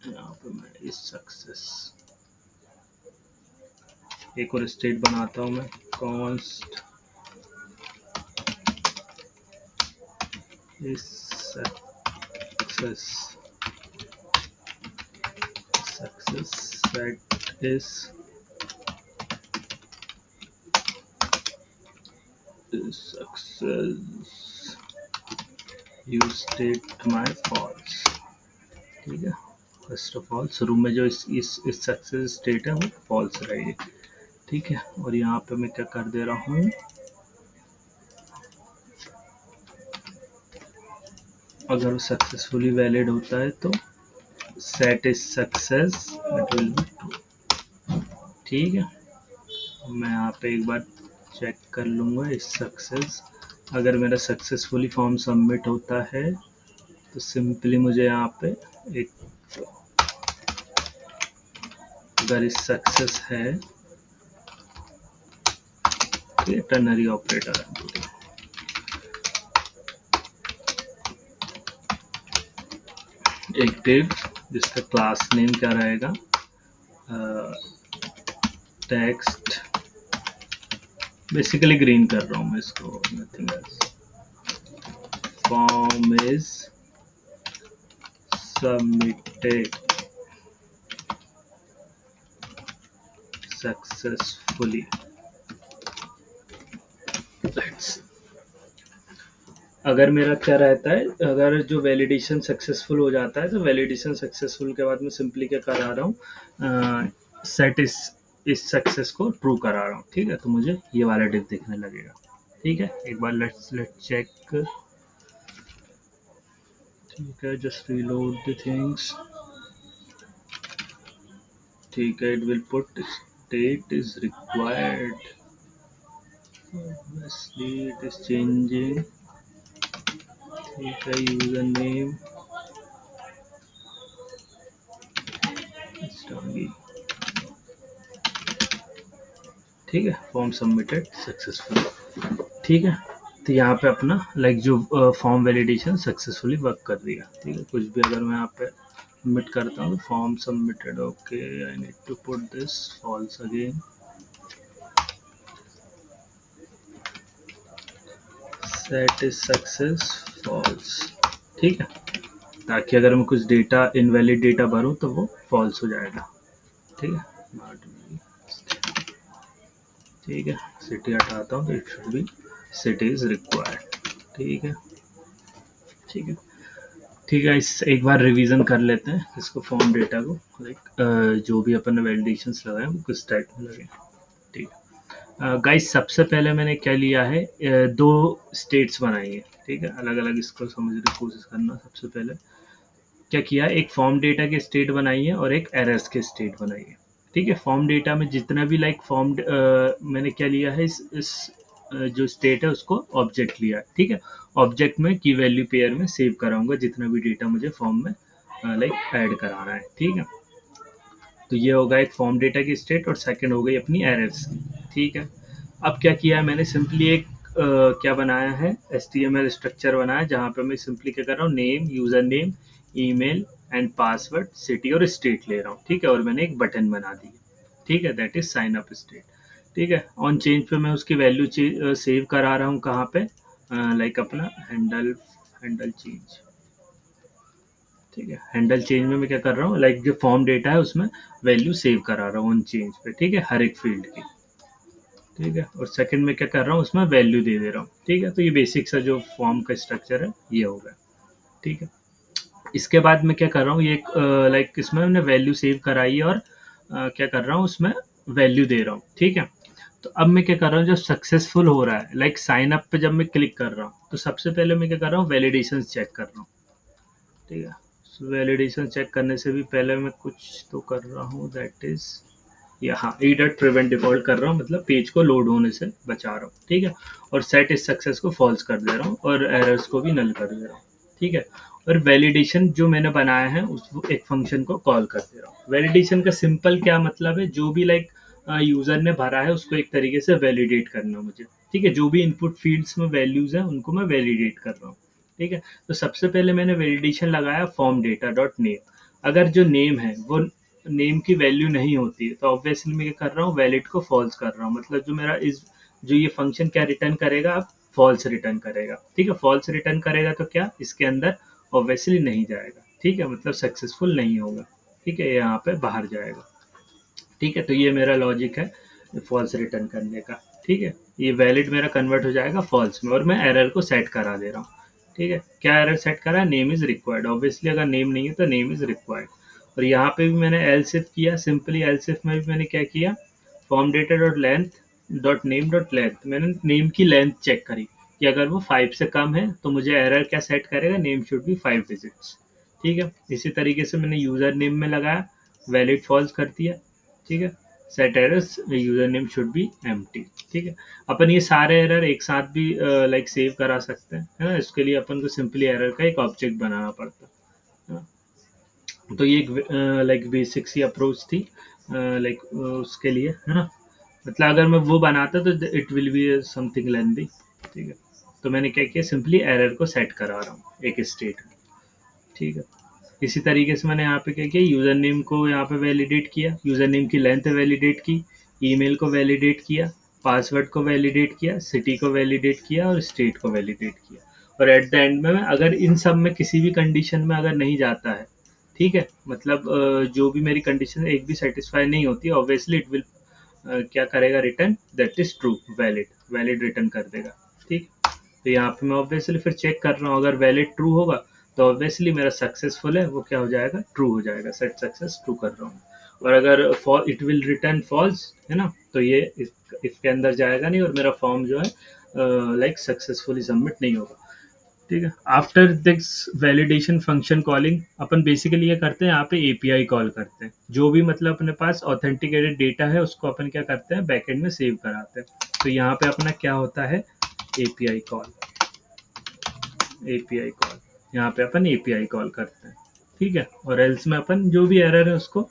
यहाँ पे मैं इस सक्सेस, एक और स्टेट बनाता हूँ मैं, const is success set is success use state my false। ठीक है, फर्स्ट ऑफ ऑल शुरू में जो इस सक्सेस स्टेट है वो फॉल्स रहेगी। ठीक है, और यहाँ पे मैं क्या कर दे रहा हूँ, अगर वो सक्सेसफुली वैलिड होता है तो set is success it will be true. ठीक है, मैं यहाँ पे एक बार चेक कर लूँगा इस सक्सेस, अगर मेरा सक्सेसफुली फॉर्म सबमिट होता है तो सिंपली मुझे यहाँ पे एक, अगर इस सक्सेस है तो ये टर्नरी ऑपरेटर है। एक डिव जिसका क्लास नेम क्या रहेगा, टेक्स्ट, बेसिकली ग्रीन कर रहा हूँ मैं इसको, nothing else. Form is submitted successfully. अगर मेरा क्या रहता है, अगर जो वैलिडेशन सक्सेसफुल हो जाता है तो वैलिडेशन सक्सेसफुल के बाद मैं सिंपली क्या करा रहा हूँ, सेट इस सक्सेस को ट्रू करा रहा हूँ। ठीक है, तो मुझे ये वाला डिव दिखने लगेगा। ठीक है, एक बार लेट्स चेक। ठीक है, जस्ट रीलोड द थिंग्स। ठीक है, it will put state is required, obviously it is changing। ठीक है, यूजर नेम ठीक है, फॉर्म सबमिटेड सक्सेसफुली। ठीक है, तो यहाँ पे अपना लाइक जो फॉर्म वैलिडेशन सक्सेसफुली वर्क कर रही है। ठीक है, कुछ भी अगर मैं यहाँ पे सबमिट करता हूँ तो form submitted, okay I need to put this false again, set is success false. ठीक है, ताकि अगर मैं कुछ डेटा इनवैलिड डेटा भरूँ तो वो फॉल्स हो जाएगा। ठीक है, ठीक है, सिटी हटाता हूँ तो it should B city is required. ठीक है, ठीक है, ठीक है, इस एक बार रिवीजन कर लेते हैं इसको, फॉर्म डेटा को, लाइक जो भी अपन ने वैलिडेशंस लगाए वो किस टाइप में लगे। ठीक है गाइस, सबसे पहले मैंने क्या लिया है, दो स्टेट्स बनाई है। ठीक है, अलग अलग इसको समझने की कोशिश करना। सबसे पहले क्या किया, एक फॉर्म डेटा की स्टेट बनाई है और एक एरर्स की स्टेट बनाई है। ठीक है, फॉर्म डेटा में जितना भी लाइक फॉर्म मैंने क्या लिया है, इस जो स्टेट है उसको ऑब्जेक्ट लिया है। ठीक है, ऑब्जेक्ट में की वैल्यू पेयर में सेव कराऊंगा जितना भी डेटा मुझे फॉर्म में लाइक ऐड कराना है। ठीक है, तो ये होगा एक फॉर्म डेटा की स्टेट, और सेकंड हो गई अपनी एरर्स की। ठीक है, अब क्या किया है मैंने, सिंपली एक क्या बनाया है, HTML स्ट्रक्चर बनाया जहाँ पे मैं सिंपली क्या कर रहा हूँ, name, user name, email and password, city और स्टेट ले रहा हूँ। ठीक है, और मैंने एक बटन बना दी है। ठीक है, that is sine up state. ठीक है, ऑन चेंज पे मैं उसकी वैल्यू सेव करा रहा हूँ कहाँ पे, लाइक अपना हैंडल चेंज। ठीक है, हैंडल चेंज में मैं क्या कर रहा हूँ, लाइक जो फॉर्म डेटा है उसमें वैल्यू सेव करा रहा हूँ ऑन चेंज पे। ठीक है, हर एक फील्ड की। ठीक है, और सेकंड में क्या कर रहा हूँ, उसमें वैल्यू दे दे रहा हूँ। ठीक है, तो ये बेसिक सा जो फॉर्म का स्ट्रक्चर है ये होगा। ठीक है, इसके बाद मैं क्या कर रहा हूँ, ये लाइक इसमें मैंने वैल्यू सेव कराई है और क्या कर रहा हूँ, उसमें वैल्यू दे रहा हूँ। ठीक है, तो अब मैं क्या कर रहा हूँ, जब सक्सेसफुल हो रहा है, लाइक साइन अप पे जब मैं क्लिक कर रहा हूँ तो सबसे पहले मैं क्या कर रहा हूँ, वैलिडेशन चेक कर रहा हूँ। ठीक है, वैलिडेशन चेक करने से भी पहले मैं कुछ तो कर रहा हूँ, दैट इज यहाँ डॉट प्रिवेंट डिफॉल्ट कर रहा हूँ, मतलब पेज को लोड होने से बचा रहा हूँ। ठीक है, और सेट इस सक्सेस को फॉल्स कर दे रहा हूँ और एरर्स को भी नल कर दे रहा हूँ। ठीक है, और वैलिडेशन जो मैंने बनाया है उस एक फंक्शन को कॉल कर दे रहा हूँ। वैलिडेशन का सिंपल क्या मतलब है, जो भी लाइक यूजर ने भरा है उसको एक तरीके से वैलिडेट करना मुझे। ठीक है, जो भी इनपुट फील्ड्स में वैल्यूज है उनको मैं वैलिडेट कर रहा हूँ। ठीक है, तो सबसे पहले मैंने वैलिडेशन लगाया फॉर्म डेटा डॉट नेम। अगर जो नेम है वो नेम की वैल्यू नहीं होती है तो ऑब्वियसली मैं क्या कर रहा हूँ, वैलिड को फॉल्स कर रहा हूँ। मतलब जो मेरा इस जो ये फंक्शन क्या रिटर्न करेगा, आप फॉल्स रिटर्न करेगा। ठीक है, फॉल्स रिटर्न करेगा तो क्या इसके अंदर ऑब्वियसली नहीं जाएगा। ठीक है, मतलब सक्सेसफुल नहीं होगा। ठीक है, यहाँ पे बाहर जाएगा। ठीक है, तो ये मेरा लॉजिक है फॉल्स रिटर्न करने का। ठीक है, ये वैलिड मेरा कन्वर्ट हो जाएगा फॉल्स में और मैं एरर को सेट करा दे रहा हूँ। ठीक है, क्या एरर सेट करा है? Name is required. ऑब्वियसली अगर नेम नहीं है तो नेम इज रिक्वायर्ड। और यहाँ पे भी मैंने एल्स इफ किया, सिंपली एल्स इफ में भी मैंने क्या किया, form data dot length dot name dot length, मैंने नेम की लेंथ चेक करी कि अगर वो 5 से कम है तो मुझे एरर क्या सेट करेगा, नेम शुड बी 5 डिजिट्स। ठीक है, इसी तरीके से मैंने यूजर नेम में लगाया, वैलिड फॉल्स कर दिया। ठीक है, set errors user name should B empty. ठीक है, अपन ये सारे एरर एक साथ भी लाइक सेव करा सकते हैं, है ना। इसके लिए अपन को सिंपली एरर का एक ऑब्जेक्ट बनाना पड़ता है। तो ये एक लाइक बेसिक सी अप्रोच थी लाइक उसके लिए, है ना। मतलब अगर मैं वो बनाता तो it will be something lengthy. ठीक है, तो मैंने क्या किया, सिंपली एरर को सेट करा रहा हूँ एक स्टेट में। ठीक है, इसी तरीके से मैंने यहाँ पे क्या किया, यूज़र नेम को यहाँ पे वैलिडेट किया, यूज़र नेम की लेंथ वैलिडेट की, ईमेल को वैलिडेट किया, पासवर्ड को वैलिडेट किया, सिटी को वैलिडेट किया और स्टेट को वैलिडेट किया। और एट द एंड में अगर इन सब में किसी भी कंडीशन में अगर नहीं जाता है, ठीक है, मतलब जो भी मेरी कंडीशन एक भी सेटिस्फाई नहीं होती, ऑब्वियसली इट विल क्या करेगा, return that is true, valid, valid return कर देगा। ठीक, तो यहाँ पे मैं ऑब्वियसली फिर चेक कर रहा हूँ, अगर वैलिड ट्रू होगा तो ऑब्वियसली मेरा सक्सेसफुल है, वो क्या हो जाएगा, ट्रू हो जाएगा, सेट सक्सेस ट्रू कर रहा हूँ। और अगर इट विल रिटर्न फॉल्स, है ना, तो ये इसके अंदर जाएगा नहीं और मेरा फॉर्म जो है लाइक सक्सेसफुली सबमिट नहीं होगा। ठीक है, after this validation function calling upon basically ये करते हैं, यहाँ पे एपीआई कॉल करते हैं। जो भी मतलब अपने पास ऑथेंटिकेटेड डेटा है उसको अपन क्या करते हैं, बैकएंड में सेव कराते हैं। तो यहाँ पे अपना क्या होता है, एपीआई कॉल, एपीआई कॉल, यहाँ पे अपन एपीआई कॉल करते हैं। ठीक है, और एल्स में अपन जो भी एरर है उसको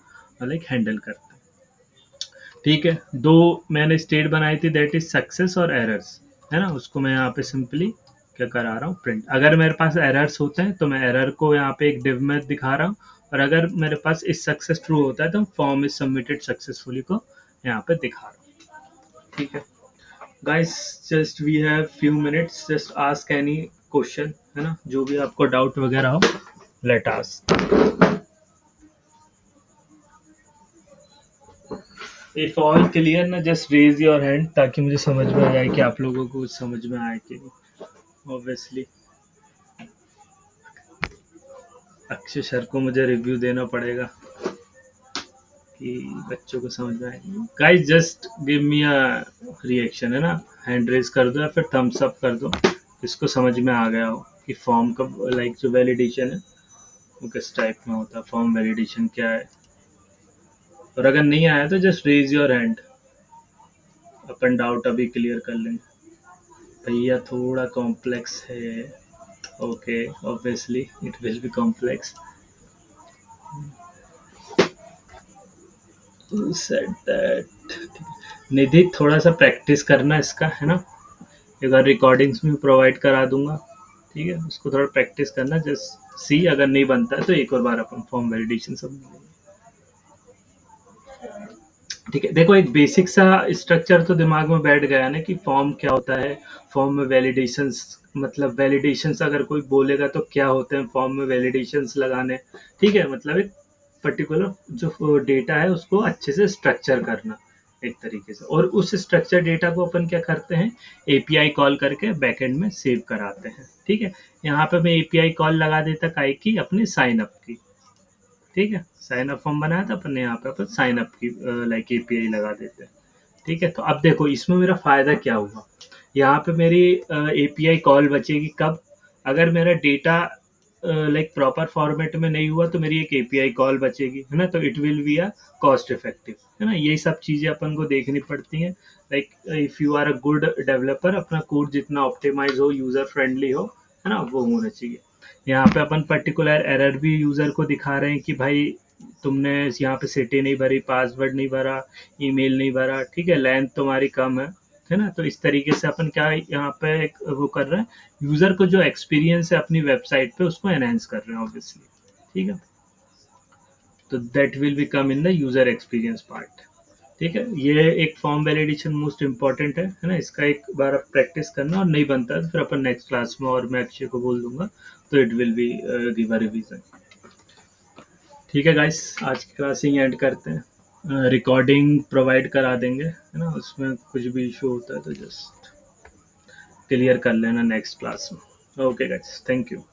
लाइक हैंडल करते हैं। ठीक है, दो मैंने स्टेट बनाई थी, दैट इज सक्सेस और एरर्स, है ना, उसको मैं यहाँ पे सिंपली क्या करा रहा हूँ, प्रिंट। अगर मेरे पास एरर्स होते हैं तो मैं एरर को यहाँ पे एक डिव में दिखा रहा हूँ, और अगर मेरे पास इस सक्सेस ट्रू होता है तो फॉर्म इज सबमिटेड सक्सेसफुली को यहाँ पे दिखा रहा हूँ। ठीक है guys, just we have few minutes, just ask any question, है ना, जो भी आपको डाउट वगैरह हो, let ask. If all clear ना, जस्ट रेज योर हैंड ताकि मुझे समझ में आ जाए कि आप लोगों को कुछ समझ में आए कि नहीं। ऑब्वियसली अक्षय सर को मुझे रिव्यू देना पड़ेगा कि बच्चों को समझ में आए। Guys just give me a reaction, है ना, हैंड रेज कर दो या फिर थम्स अप कर दो, इसको समझ में आ गया हो कि फॉर्म का लाइक जो वैलिडेशन है वो किस टाइप में होता है, फॉर्म वैलिडेशन क्या है। और अगर नहीं आया तो जस्ट रेज योर हैंड, अपन डाउट अभी क्लियर कर लेंगे। भैया थोड़ा कॉम्प्लेक्स है, okay, obviously it will be complex, said that. Nidhi थोड़ा सा प्रैक्टिस करना इसका, है ना, एक बार रिकॉर्डिंग्स में प्रोवाइड करा दूंगा। ठीक है, उसको थोड़ा प्रैक्टिस करना, जस्ट सी, अगर नहीं बनता है तो एक और बार अपन फॉर्म वैलिडेशन सब। ठीक है, देखो एक बेसिक सा स्ट्रक्चर तो दिमाग में बैठ गया ना कि फॉर्म क्या होता है, फॉर्म में वैलिडेशंस, मतलब वैलिडेशंस अगर कोई बोलेगा तो क्या होते हैं फॉर्म में वैलिडेशंस लगाने। ठीक है, मतलब एक पर्टिकुलर जो डेटा है उसको अच्छे से स्ट्रक्चर करना एक तरीके से, और उस स्ट्रक्चर डेटा को अपन क्या करते हैं, एपीआई कॉल करके बैकएंड में सेव कराते हैं। ठीक है, यहाँ पे मैं एपीआई कॉल लगा देता काई की, अपनी साइन अप की। ठीक है, साइन अप फॉर्म बनाया था अपन ने, यहाँ पे अपन साइन अप की लाइक एपीआई लगा देते हैं। ठीक है, तो अब देखो इसमें मेरा फायदा क्या हुआ, यहाँ पे मेरी एपीआई कॉल बचेगी कब, अगर मेरा डेटा लाइक प्रॉपर फॉर्मेट में नहीं हुआ तो मेरी एक एपीआई कॉल बचेगी, है ना, तो it will be a cost effective, है ना। यही सब चीजें अपन को देखनी पड़ती हैं, like if you are a good developer, अपना कोड जितना ऑप्टिमाइज हो, यूजर फ्रेंडली हो, है ना, वो होना चाहिए। यहाँ पे अपन पर्टिकुलर एरर भी यूजर को दिखा रहे हैं कि भाई तुमने यहाँ पे सिटी नहीं भरी, पासवर्ड नहीं भरा, ईमेल नहीं भरा, ठीक है, लेंथ तुम्हारी कम है ना। तो इस तरीके से अपन क्या यहाँ पे एक वो कर रहे हैं, यूजर को जो एक्सपीरियंस है अपनी वेबसाइट पे उसको एनहेंस कर रहे हैं ऑब्वियसली। ठीक है, तो that will B come in the user experience part. ठीक है, ये एक फॉर्म वैलिडेशन मोस्ट इंपॉर्टेंट है ना, इसका एक बार आप प्रैक्टिस करना, और नहीं बनता है तो फिर अपन नेक्स्ट क्लास में, और मैं अक्षय को बोल दूंगा तो it will B give a revision. ठीक है गाइस, आज की क्लास ही एंड करते हैं। रिकॉर्डिंग प्रोवाइड करा देंगे है ना, उसमें कुछ भी इशू होता है तो जस्ट क्लियर कर लेना नेक्स्ट क्लास में। Okay guys, thank you.